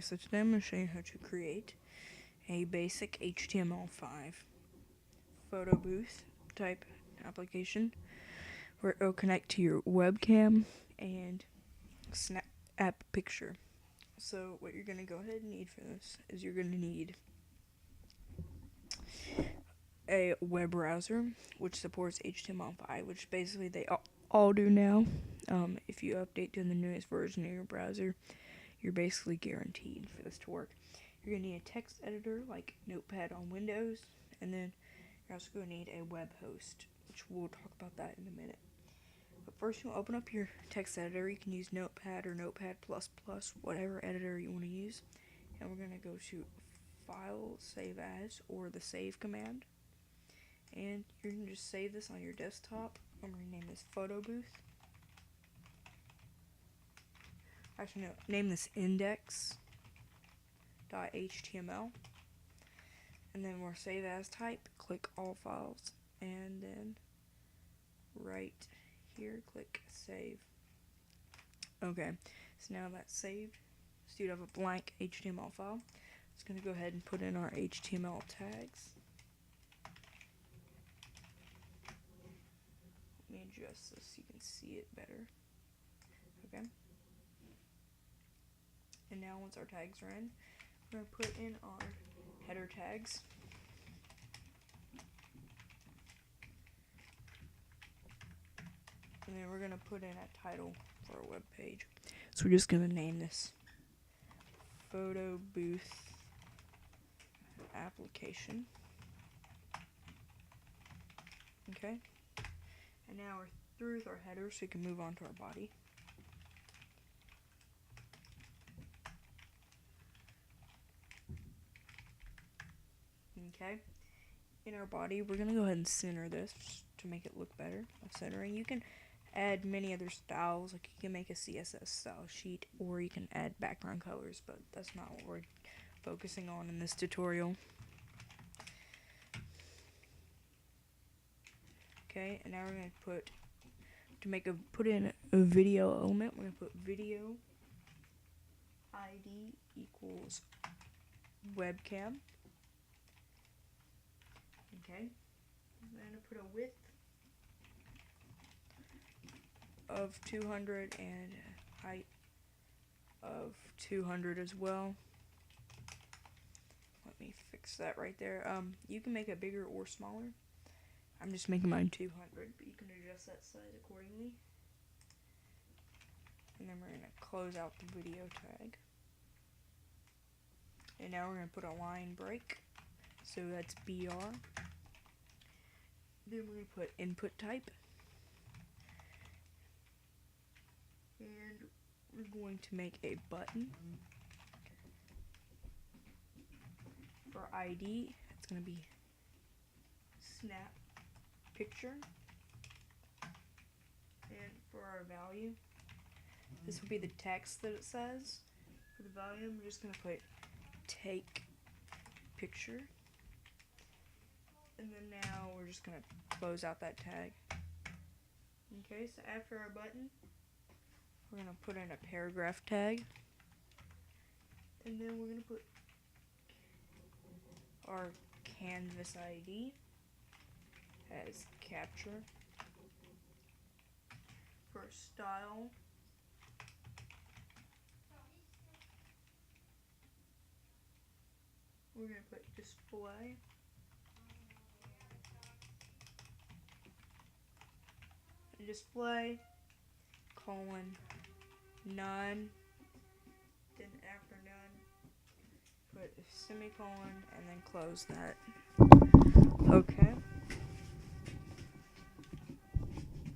so today I'm going to show you how to create a basic HTML5 Photobooth type application where it will connect to your webcam and snap app picture. So what you're going to go ahead and need for this is you're going to need a web browser which supports HTML5, which basically they all do now. If you update to the newest version of your browser, you're basically guaranteed for this to work. You're going to need a text editor like Notepad on Windows, and then you're also going to need a web host, which we'll talk about that in a minute. But first, you'll open up your text editor. You can use Notepad or Notepad++, whatever editor you want to use. And we're going to go to File, Save As, or the Save command. And you're going to just save this on your desktop. I'm going to name this Photobooth. Actually, no, name this index.html. And then we're save as type, click all files, and then right here, click save. Okay, so now that's saved. So you have a blank HTML file. It's going to go ahead and put in our HTML tags. Let me adjust this so you can see it better. Okay. And now once our tags are in, we're going to put in our header tags. And then we're going to put in a title for our web page. So we're just going to name this Photobooth application. Okay. And now we're through with our header, so we can move on to our body. Okay. In our body, we're going to go ahead and center this to make it look better. Centering. You can add many other styles, like you can make a CSS style sheet, or you can add background colors, but that's not what we're focusing on in this tutorial. Okay, and now we're going to put in a video element. We're going to put video ID equals webcam. Okay, I'm going to put a width of 200 and height of 200 as well. Let me fix that right there. You can make it bigger or smaller. I'm just making mine 200, but you can adjust that size accordingly. And then we're going to close out the video tag. And now we're going to put a line break. So that's BR. Then we're going to put input type. And we're going to make a button. For ID, it's going to be snap picture. And for our value, this will be the text that it says. For the value, I'm just going to put take picture. And then now we're just going to close out that tag. Okay, so after our button, we're going to put in a paragraph tag. And then we're going to put our canvas ID as capture. For style, we're going to put display. Display, colon, none, then after none, put a semicolon, and then close that. Okay.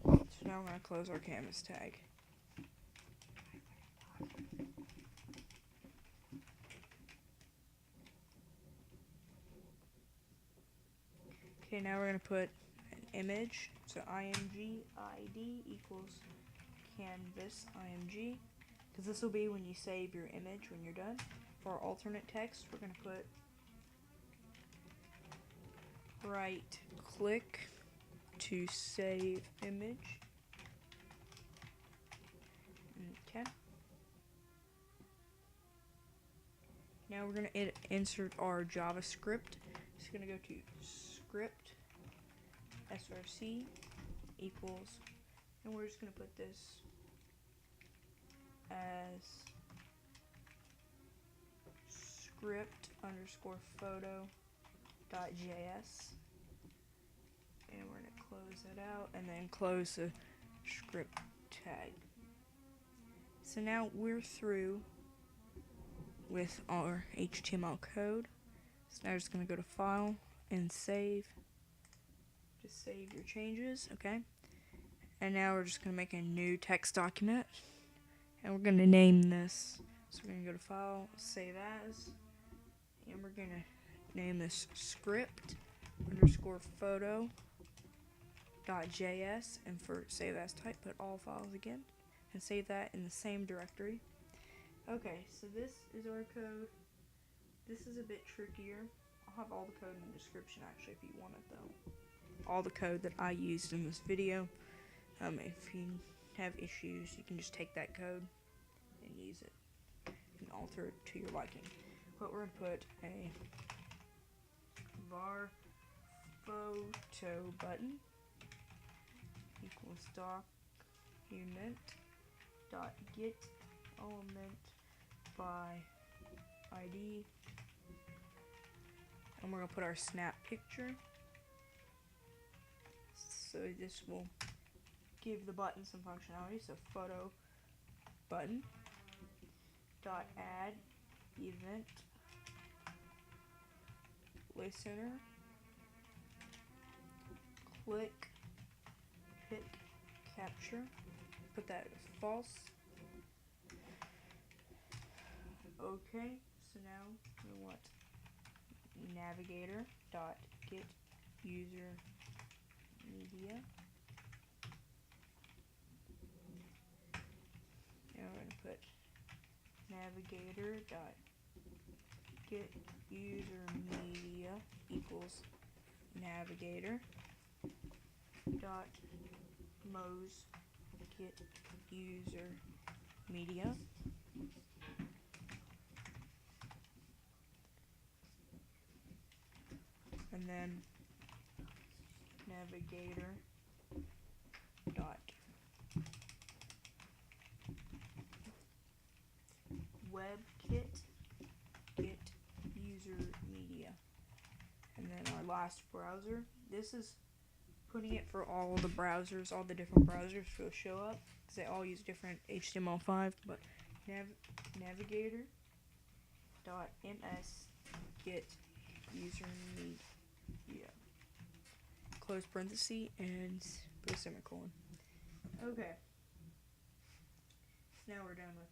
So now we're going to close our canvas tag. Okay, now we're going to put an image. So img id equals canvas img, because this will be when you save your image when you're done. For our alternate text, we're going to put right click to save image. Okay. Now we're going to insert our JavaScript. It's going to go to script src equals, and we're just going to put this as script underscore photo.js, and we're going to close that out and then close the script tag. So now we're through with our HTML code. So now we're just going to go to File and Save. Just save your changes, okay? And now we're just going to make a new text document, and we're going to name this. So we're going to go to File, Save As, and we're going to name this script underscore photo.js, and for save as type, put all files again, and save that in the same directory. Okay, so this is our code. This is a bit trickier. I'll have all the code in the description actually if you want it though. All the code that I used in this video. If you have issues, you can just take that code and use it and alter it to your liking. But we're going to put a var photo button equals document dot get element by ID, and we're going to put our snap picture. So this will give the button some functionality. So photo button dot add event listener click pick capture. Put that as false. Okay, so now we want navigator dot get user media. Now we're going to put navigator dot get user media equals navigator dot mose get user media. And then navigator dot webkit get user media. And then our last browser. This is putting it for all the browsers, all the different browsers will show up because they all use different HTML5. But navigator dot ms get user media. Close parenthesis and put a semicolon. Okay. Now we're done with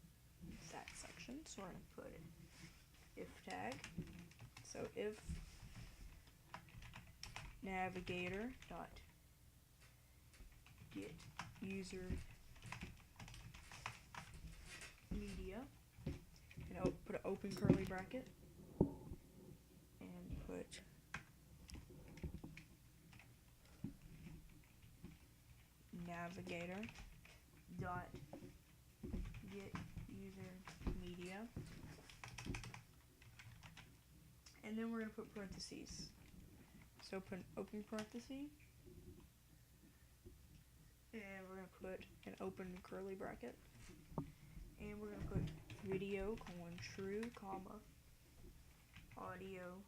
that section, so we're going to put an if tag. So if navigator dot get user media, and put an open curly bracket, and put navigator dot get user media, and then we're going to put parentheses. So open parenthesis, and we're going to put an open curly bracket, and we're going to put video true, comma, audio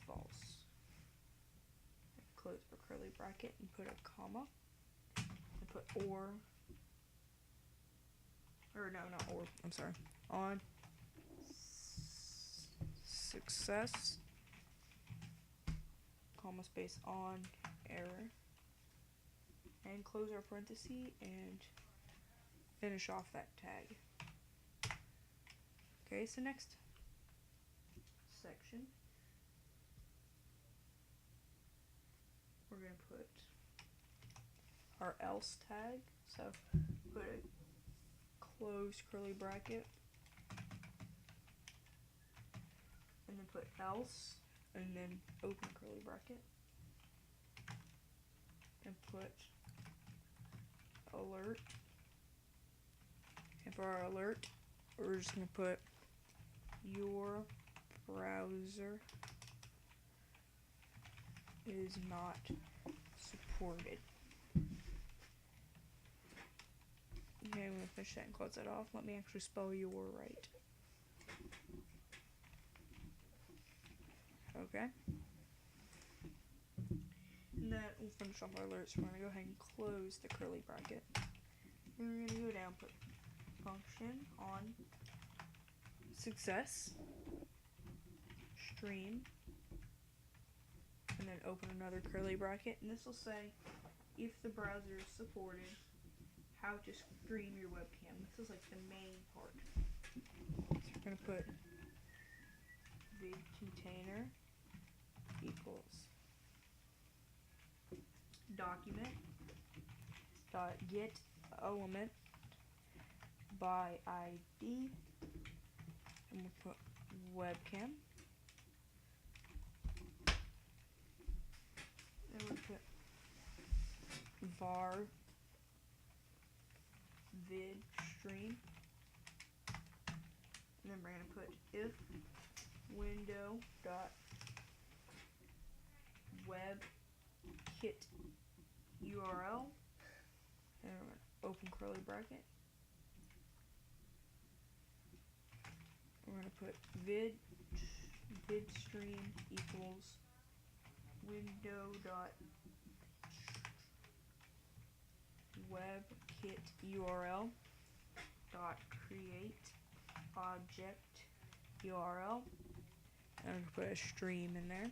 false. Close our curly bracket and put a comma, and put on success, comma space on error, and close our parenthesis and finish off that tag. Okay, so next section, we're going to put our else tag. So put a close curly bracket, and then put else, and then open curly bracket, and put alert. And for our alert, we're just going to put your browser is not supported. Okay, I'm gonna finish that and close that off. Let me actually spell your right. Okay. And then we'll finish off our alerts. We're gonna go ahead and close the curly bracket. And we're gonna go down, put function on success, stream, and then open another curly bracket. And this will say if the browser is supported, how to stream your webcam. This is like the main part. So we're gonna put vid container equals document dot get element by ID, and we'll put webcam, and we'll put var vid stream, and then we're gonna put if window dot web kit URL, and we're gonna open curly bracket. We're gonna put vid stream equals window dot web kit URL dot create object URL, and I'm gonna put a stream in there.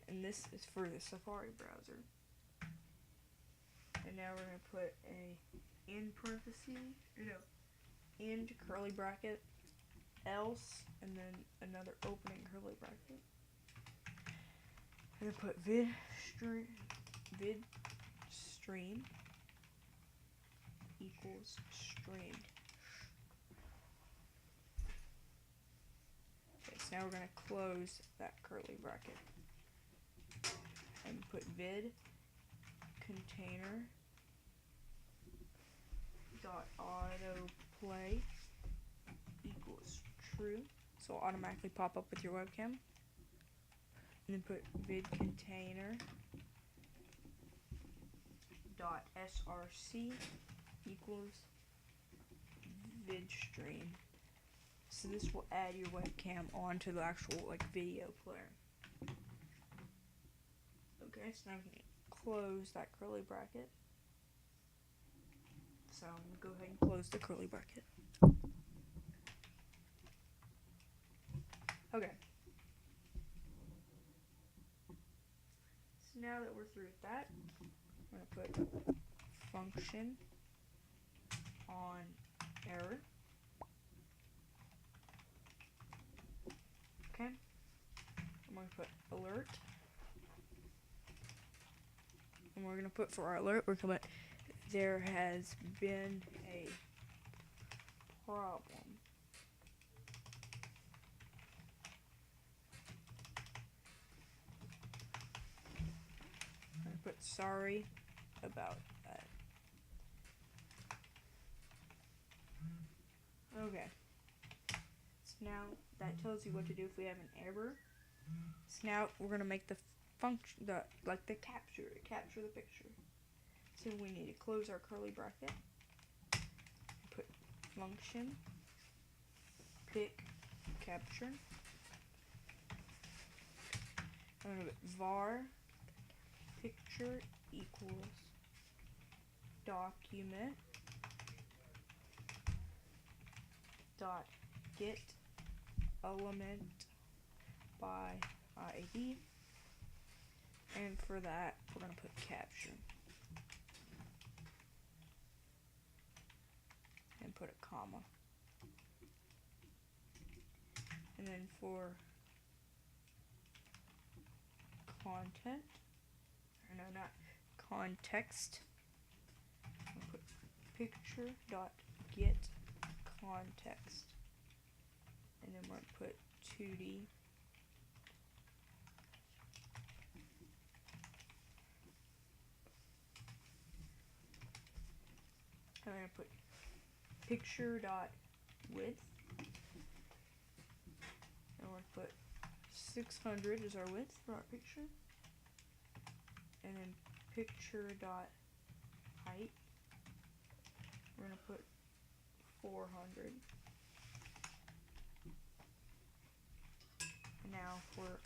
And this is for the Safari browser. And now we're gonna put a in parentheses, end curly bracket, else, and then another opening curly bracket. I'm gonna put vid stream equals streamed. Okay, so now we're gonna close that curly bracket and put vid container dot autoplay equals true, so it'll automatically pop up with your webcam. And then put vid container dot src equals vid stream. So this will add your webcam onto the actual video player. Okay, so now we can close that curly bracket. So I'm gonna go ahead and close the curly bracket. Okay. So now that we're through with that, I'm gonna put function on error. Okay. I'm gonna put alert. And we're gonna put for our alert, we're gonna put there has been a problem. I'm gonna put sorry about that. Okay. So now that tells you what to do if we have an error. So now we're gonna make the function, the capture the picture. So we need to close our curly bracket, put function pick capture. I'm gonna put var picture equals document dot get element by ID, and for that we're gonna put caption and put a comma, and then for content, or no, not context, I'll put picture dot get context, and then we're gonna put 2D I'm gonna put picture dot width 600 is our width for our picture. And then picture dot height, we're going to put 400. And now for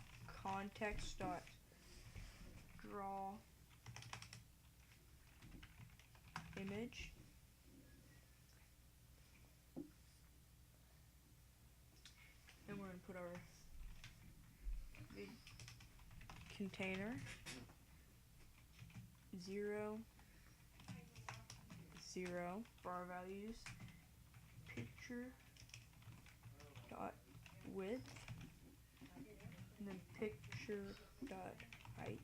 context dot draw image, and we're going to put our big container 0, 0 for our values, picture dot width, and then picture dot height.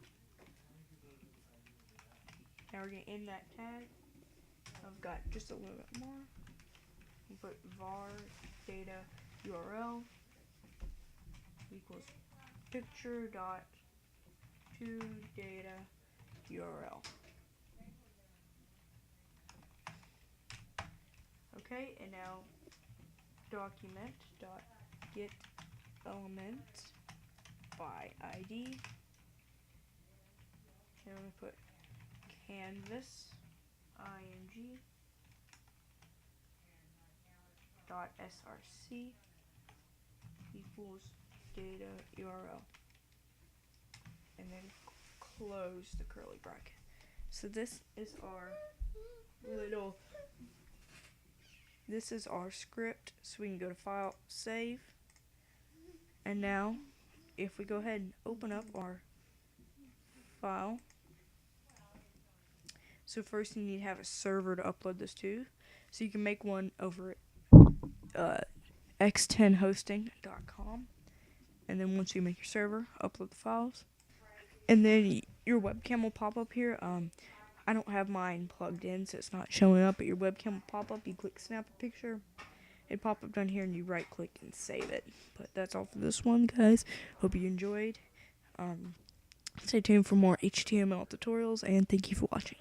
Now we're going to end that tag. I've got just a little bit more. We put var data URL equals picture dot to data URL. Okay, and now document dot get element by ID. And I'm going to put canvas ing dot src equals data URL, and then close the curly bracket. So this is our script. So we can go to File, Save, and now if we go ahead and open up our file, so first you need to have a server to upload this to. So you can make one over at x10hosting.com, and then once you make your server, upload the files, and then your webcam will pop up here. I don't have mine plugged in, so it's not showing up, but your webcam will pop up. You click snap a picture, it pop up down here, and you right click and save it. But that's all for this one, guys. Hope you enjoyed. Stay tuned for more HTML tutorials, and thank you for watching.